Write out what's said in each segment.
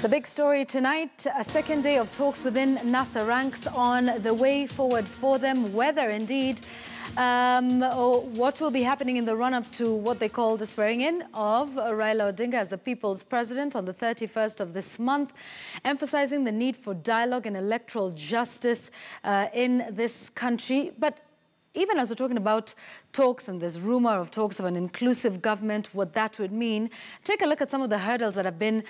The big story tonight, a second day of talks within NASA ranks on the way forward for them, whether indeed or what will be happening in the run-up to what they call the swearing-in of Raila Odinga as the people's president on the 31st of this month, emphasizing the need for dialogue and electoral justice in this country. But even as we're talking about talks and this rumor of talks of an inclusive government, what that would mean, take a look at some of the hurdles that have been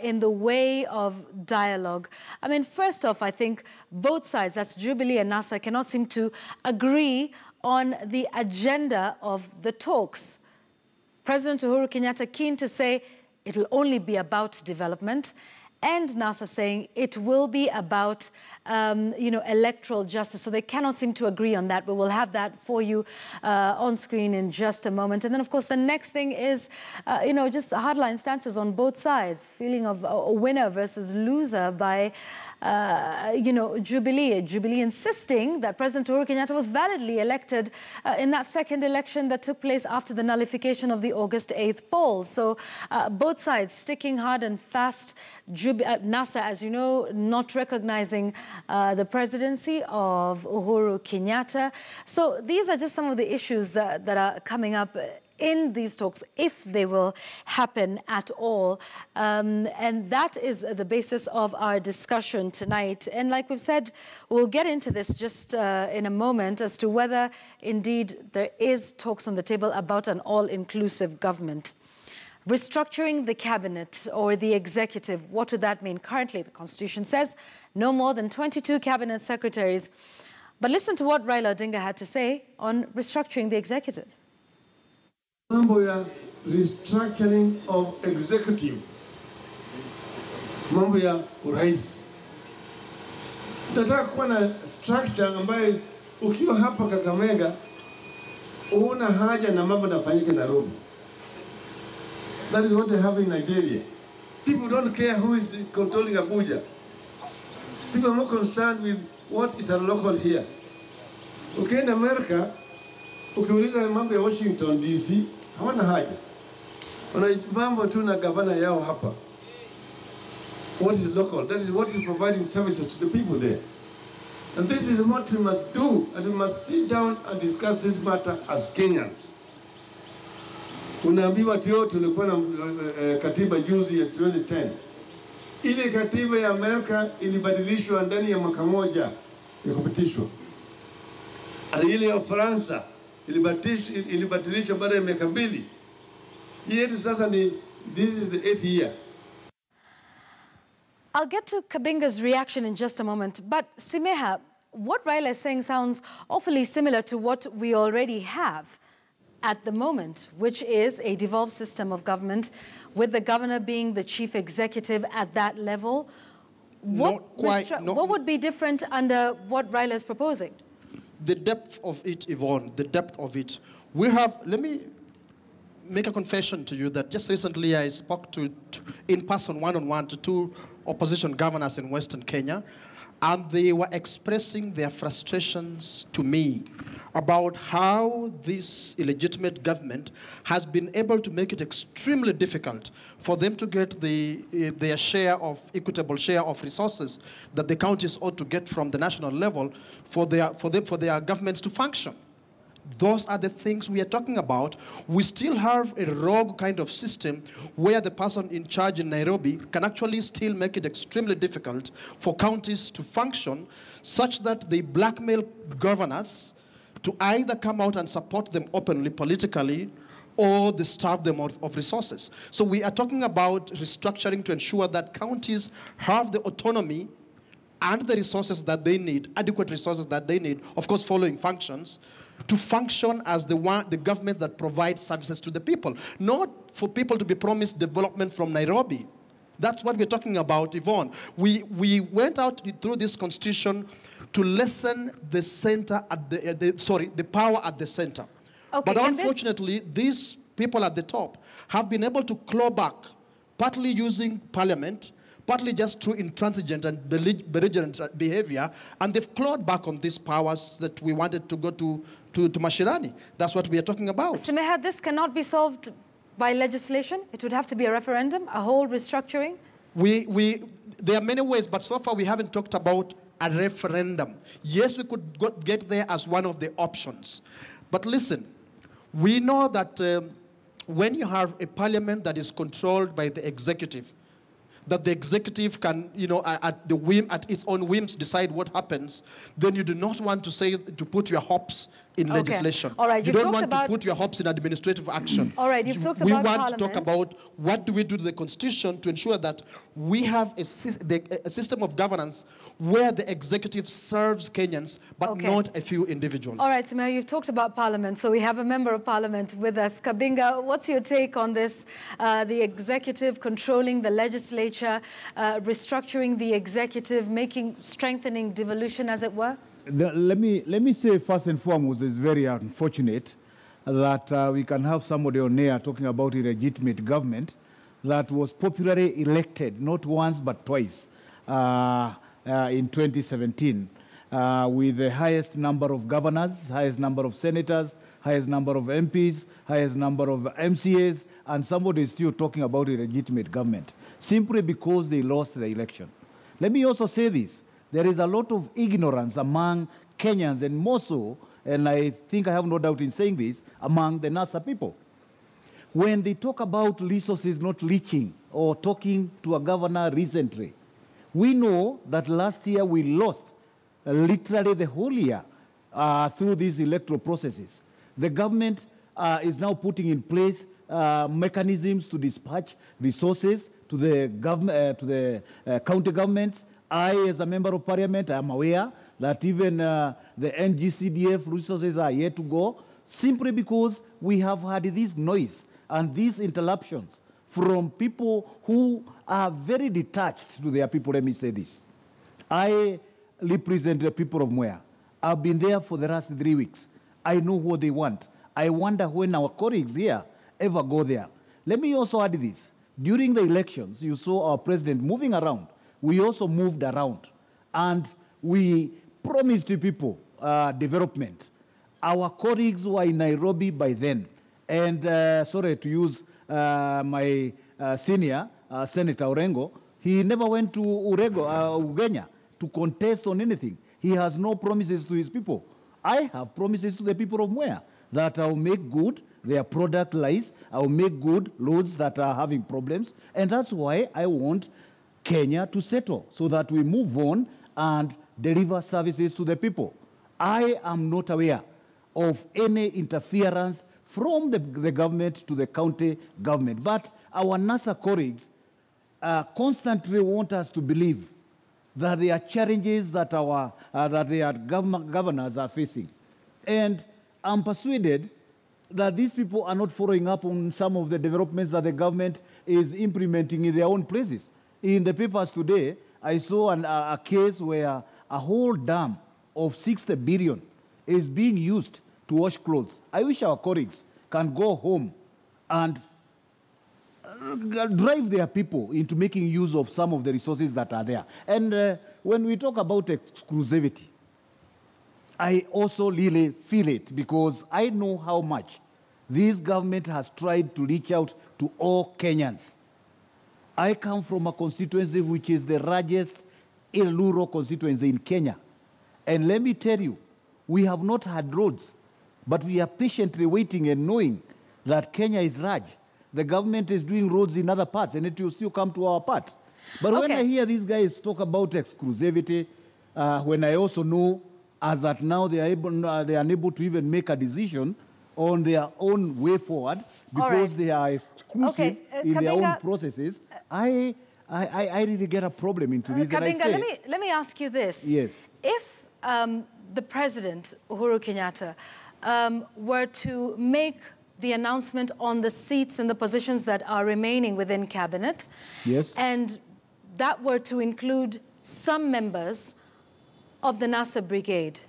in the way of dialogue. I mean, first off, I think both sides, that's Jubilee and NASA, cannot seem to agree on the agenda of the talks. President Uhuru Kenyatta keen to say it will only be about development, and NASA saying it will be about, electoral justice. So they cannot seem to agree on that, but we'll have that for you on screen in just a moment. And then, of course, the next thing is, just hardline stances on both sides, feeling of a winner versus loser by, Jubilee. Jubilee insisting that President Uhuru Kenyatta was validly elected in that second election that took place after the nullification of the August 8th polls. So both sides sticking hard and fast. NASA, as you know, not recognizing the presidency of Uhuru Kenyatta. So these are just some of the issues that are coming up in these talks, if they will happen at all. And that is the basis of our discussion tonight. And like we've said, we'll get into this just in a moment as to whether indeed there is talks on the table about an all-inclusive government. Restructuring the cabinet or the executive, what would that mean? Currently, the Constitution says no more than 22 cabinet secretaries. But listen to what Raila Odinga had to say on restructuring the executive. Mambo ya restructuring of executive, mambo ya urais. Tunataka kuwa na structure ambayo ukiwa hapa Kakamega una haja na mambo yanafanyika Nairobi. That is what they have in Nigeria. People don't care who is controlling Abuja. People are more concerned with what is a local here. Okay, in America, ukiuliza mambo ya Washington DC, hawana haja. Wana mambo tu na gavana yao hapa. What is local? That is what is providing services to the people there. And this is what we must do, and we must sit down and discuss this matter as Kenyans. Unaambiwa tio tulikuwa na katiba juzi ya 2010. Ile katiba ya Amerika ilibadilishwa ndani ya mwaka moja ya kupitishwa. Ile ya Ufaransa ilibatilishwa baada ya miaka mbili. Yetu sasa ni this is the 8th year. I'll get to Kabinga's reaction in just a moment, but Simeha, what Raila is saying sounds awfully similar to what we already have at the moment, which is a devolved system of government with the governor being the chief executive at that level. What would be different under what Raila is proposing? The depth of it, Yvonne, the depth of it. We have, let me make a confession to you that just recently I spoke in person, one-on-one, to two opposition governors in Western Kenya, and they were expressing their frustrations to me about how this illegitimate government has been able to make it extremely difficult for them to get their equitable share of resources that the counties ought to get from the national level for their governments to function. Those are the things we are talking about. We still have a rogue kind of system where the person in charge in Nairobi can actually still make it extremely difficult for counties to function, such that they blackmail governors to either come out and support them openly politically or they starve them of resources. So we are talking about restructuring to ensure that counties have the autonomy and the resources that they need, adequate resources that they need, of course following functions, to function as the governments that provide services to the people, not for people to be promised development from Nairobi. That's what we're talking about, Yvonne. We went out through this constitution to lessen the center at the power at the center. Okay, but unfortunately, these people at the top have been able to claw back, partly using parliament, partly just through intransigent and belligerent behavior, and they've clawed back on these powers that we wanted to go to Mashirani. That's what we are talking about. Simeha, this cannot be solved by legislation. It would have to be a referendum, a whole restructuring. there are many ways, but so far we haven't talked about a referendum. Yes, we could get there as one of the options. But listen, we know that when you have a parliament that is controlled by the executive, that the executive can, at its own whims decide what happens, then you do not want to put your hopes in legislation. All right, you don't want to put your hopes in administrative action. All right, you've talked about Parliament. We want to talk about what do we do to the Constitution to ensure that we have a system of governance where the executive serves Kenyans, but not a few individuals. All right, Samir, you've talked about Parliament, so we have a member of Parliament with us. Kabinga, what's your take on this? The executive controlling the legislature, restructuring the executive, strengthening devolution, as it were? Let me say first and foremost, it's very unfortunate that we can have somebody on air talking about a legitimate government that was popularly elected not once but twice in 2017 with the highest number of governors, highest number of senators, highest number of MPs, highest number of MCAs, and somebody is still talking about a legitimate government simply because they lost the election. Let me also say this. There is a lot of ignorance among Kenyans, and more so, and I think I have no doubt in saying this, among the NASA people. When they talk about resources not leaching or talking to a governor recently, we know that last year we lost literally the whole year through these electoral processes. The government is now putting in place mechanisms to dispatch resources to the county governments. I, as a member of parliament, I am aware that even the NGCDF resources are yet to go, simply because we have had this noise and these interruptions from people who are very detached to their people. Let me say this. I represent the people of Mwea. I've been there for the last 3 weeks. I know what they want. I wonder when our colleagues here ever go there. Let me also add this. During the elections, you saw our president moving around. We also moved around, and we promised to people development. Our colleagues were in Nairobi by then, and sorry to use my senior, Senator Orengo, he never went to Ugenya to contest on anything. He has no promises to his people. I have promises to the people of Mwea that I will make good their product lies, I will make good roads that are having problems, and that's why I want Kenya to settle so that we move on and deliver services to the people. I am not aware of any interference from the government to the county government, but our NASA colleagues constantly want us to believe that there are challenges that their governors are facing. And I'm persuaded that these people are not following up on some of the developments that the government is implementing in their own places. In the papers today, I saw a case where a whole dam of 60 billion is being used to wash clothes. I wish our colleagues can go home and drive their people into making use of some of the resources that are there. And when we talk about exclusivity, I also really feel it because I know how much this government has tried to reach out to all Kenyans. I come from a constituency which is the largest rural constituency in Kenya. And let me tell you, we have not had roads, but we are patiently waiting and knowing that Kenya is large. The government is doing roads in other parts, and it will still come to our part. But when I hear these guys talk about exclusivity, when I also know as that now they are unable to even make a decision on their own way forward because they are exclusive in their own processes, I really get a problem into this. Kabinga, let me ask you this. Yes. If the President, Uhuru Kenyatta, were to make the announcement on the seats and the positions that are remaining within cabinet, yes, and that were to include some members of the NASA brigade.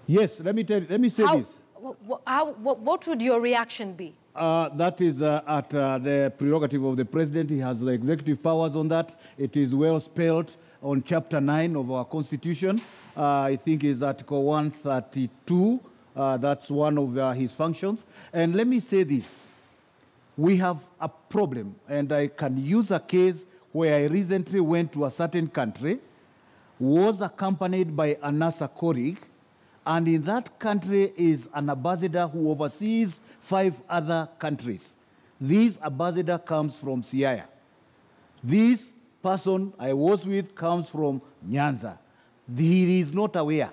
Yes, let me say this. What would your reaction be? That is at the prerogative of the president. He has the executive powers on that. It is well spelled on Chapter 9 of our Constitution. I think it's Article 132. That's one of his functions. And let me say this. we have a problem, and I can use a case where I recently went to a certain country, was accompanied by a NASA colleague, and in that country is an ambassador who oversees 5 other countries. This ambassador comes from Siaya. This person I was with comes from Nyanza. He is not aware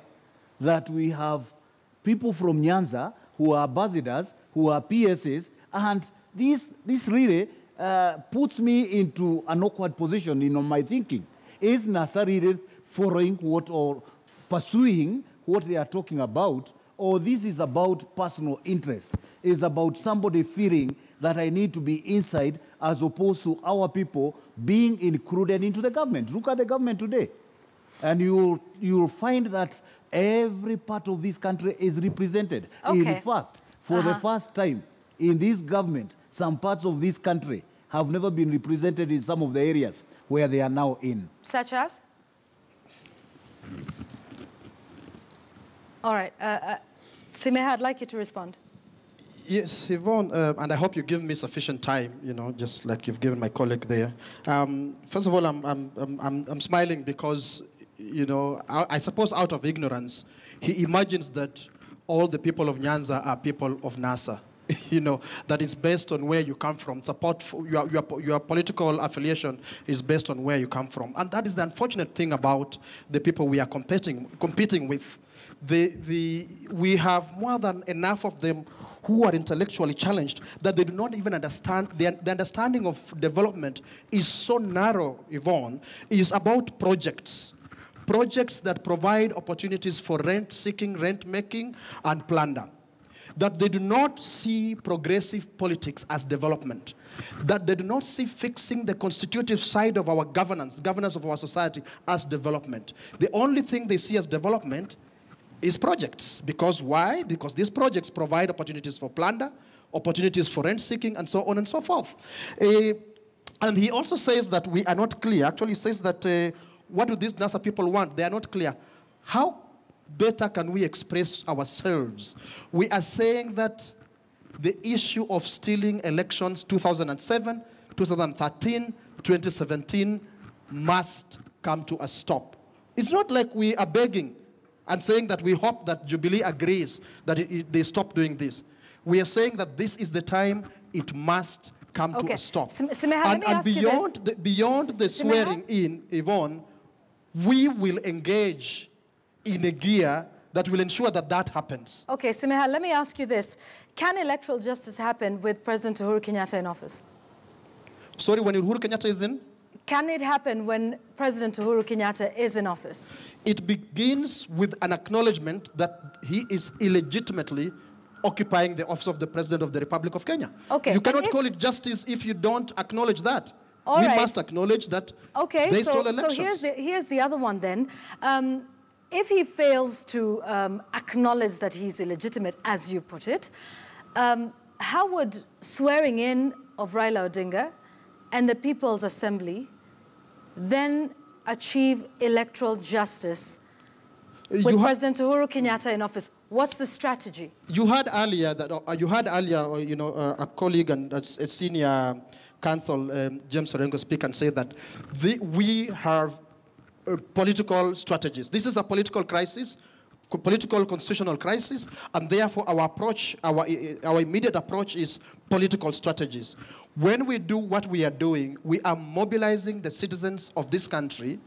that we have people from Nyanza who are ambassadors, who are PSAs, and this really puts me into an awkward position in my thinking. Is NASA really following what or pursuing what they are talking about, or this is about personal interest? It's about somebody feeling that I need to be inside as opposed to our people being included into the government. Look at the government today. And you'll find that every part of this country is represented. Okay. In fact, for the first time in this government, some parts of this country have never been represented in some of the areas where they are now in. Such as? All right. Simeha, I'd like you to respond. Yes, Yvonne, and I hope you give me sufficient time, just like you've given my colleague there. First of all, I'm smiling because, I suppose out of ignorance, he imagines that all the people of Nyanza are people of NASA. That it's based on where you come from. Support for your political affiliation is based on where you come from. And that is the unfortunate thing about the people we are competing with. We have more than enough of them who are intellectually challenged that they do not even understand. The understanding of development is so narrow, Yvonne, is about projects. Projects that provide opportunities for rent-seeking, rent-making, and plunder. That they do not see progressive politics as development. That they do not see fixing the constitutive side of our governance of our society as development. The only thing they see as development is projects. Because why? Because these projects provide opportunities for plunder, opportunities for rent-seeking, and so on and so forth. And he also says that we are not clear. Actually, he says that what do these NASA people want? They are not clear. How better can we express ourselves? We are saying that the issue of stealing elections 2007, 2013, 2017 must come to a stop. It's not like we are begging and saying that we hope that Jubilee agrees that they stop doing this. We are saying that this is the time it must come to a stop. And beyond the swearing in, Yvonne, we will engage in a gear that will ensure that that happens. Okay, Simeha, let me ask you this. Can electoral justice happen with President Uhuru Kenyatta in office? Sorry, when Uhuru Kenyatta is in? Can it happen when President Uhuru Kenyatta is in office? It begins with an acknowledgement that he is illegitimately occupying the office of the President of the Republic of Kenya. Okay. You cannot call it justice if you don't acknowledge that. All right. We must acknowledge that they stole elections. So here's the other one then. If he fails to acknowledge that he's illegitimate, as you put it, how would swearing in of Raila Odinga and the People's Assembly then achieve electoral justice with President Uhuru Kenyatta in office? What's the strategy? You heard earlier that a colleague and a senior counsel, James Orengo, speak and say that we have political strategies. This is a political crisis, political constitutional crisis, and therefore our approach, our immediate approach is political strategies. When we do what we are doing, we are mobilizing the citizens of this country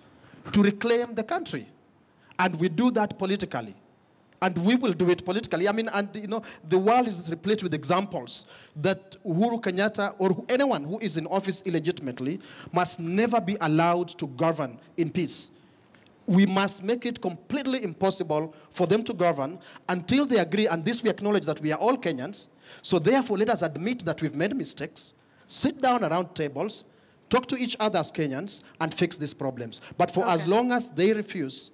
to reclaim the country. And we do that politically. And we will do it politically. I mean, the world is replete with examples that Uhuru Kenyatta or anyone who is in office illegitimately must never be allowed to govern in peace. We must make it completely impossible for them to govern until they agree, and this we acknowledge that we are all Kenyans, so therefore let us admit that we've made mistakes, sit down around tables, talk to each other as Kenyans, and fix these problems. But for as long as they refuse,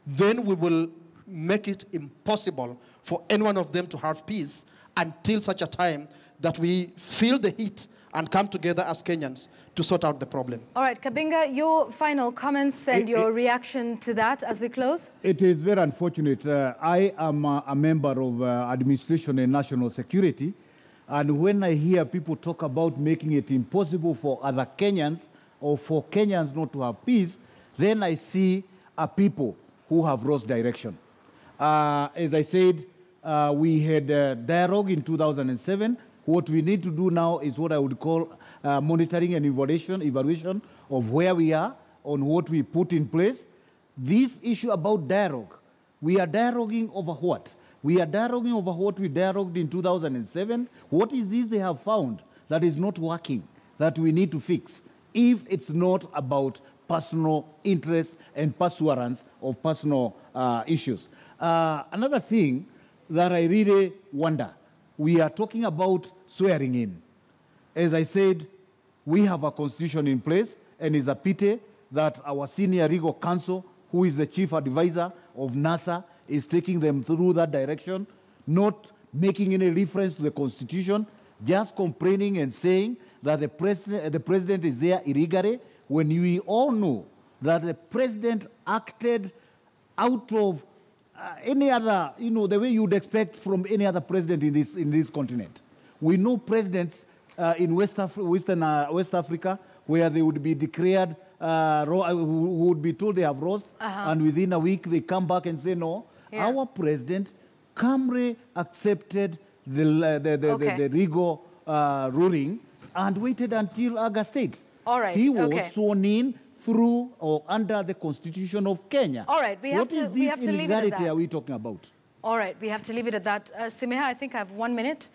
then we will make it impossible for any one of them to have peace until such a time that we feel the heat and come together as Kenyans to sort out the problem. All right, Kabinga, your final comments and your reaction to that as we close? It is very unfortunate. I am a member of Administration and National Security, And when I hear people talk about making it impossible for other Kenyans or for Kenyans not to have peace, then I see a people who have lost direction. As I said, we had dialogue in 2007. What we need to do now is what I would call monitoring and evaluation of where we are, on what we put in place. This issue about dialogue, we are dialoguing over what? We are dialoguing over what we dialogued in 2007. What is this they have found that is not working, that we need to fix, if it's not about personal interest and pursuance of personal issues? Another thing that I really wonder, we are talking about swearing in. As I said, we have a constitution in place, and it's a pity that our senior legal counsel, who is the chief advisor of NASA, is taking them through that direction, not making any reference to the Constitution, just complaining and saying that the president is there illegally, when we all know that the president acted out of any other, the way you'd expect from any other president in this continent. We know presidents in West Africa where they would be declared, who would be told they have lost, and within a week they come back and say, no, our president calmly accepted the legal ruling and waited until August 8th. All right. He was sworn in through or under the Constitution of Kenya. All right, what is this illegality are we talking about? All right, we have to leave it at that. Simeha, I think I have 1 minute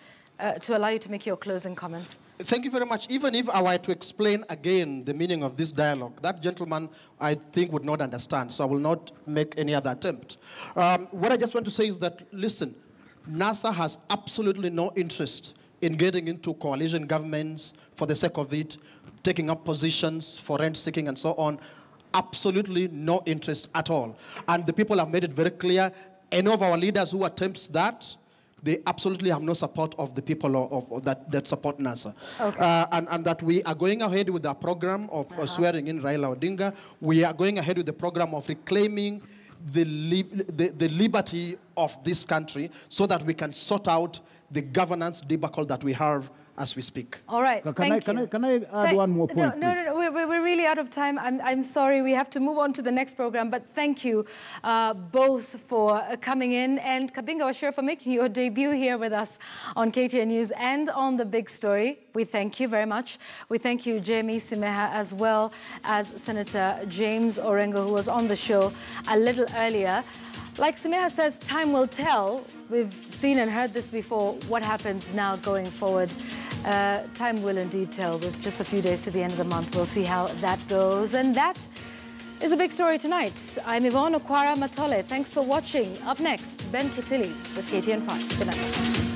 to allow you to make your closing comments. Thank you very much. Even if I were to explain again the meaning of this dialogue, that gentleman, I think, would not understand, so I will not make any other attempt. What I just want to say is that, listen, NASA has absolutely no interest in getting into coalition governments for the sake of it, taking up positions for rent-seeking and so on. Absolutely no interest at all. And the people have made it very clear, any of our leaders who attempts that, they absolutely have no support of the people that support NASA. And that we are going ahead with our program of swearing in Raila Odinga. We are going ahead with the program of reclaiming the liberty of this country so that we can sort out the governance debacle that we have as we speak. All right, Can I add one more point? No, we're really out of time. I'm sorry, we have to move on to the next program, but thank you both for coming in, and Kabinga Wachira for making your debut here with us on KTN News and on The Big Story. We thank you very much. We thank you, Jamie Simeha, as well as Senator James Orengo, who was on the show a little earlier. Like Simeha says, time will tell. We've seen and heard this before. What happens now going forward? Time will indeed tell. With just a few days to the end of the month, we'll see how that goes. And that is A Big Story tonight. I'm Yvonne Okwara Matole. Thanks for watching. Up next, Ben Kitili with KTN Prime. Good night.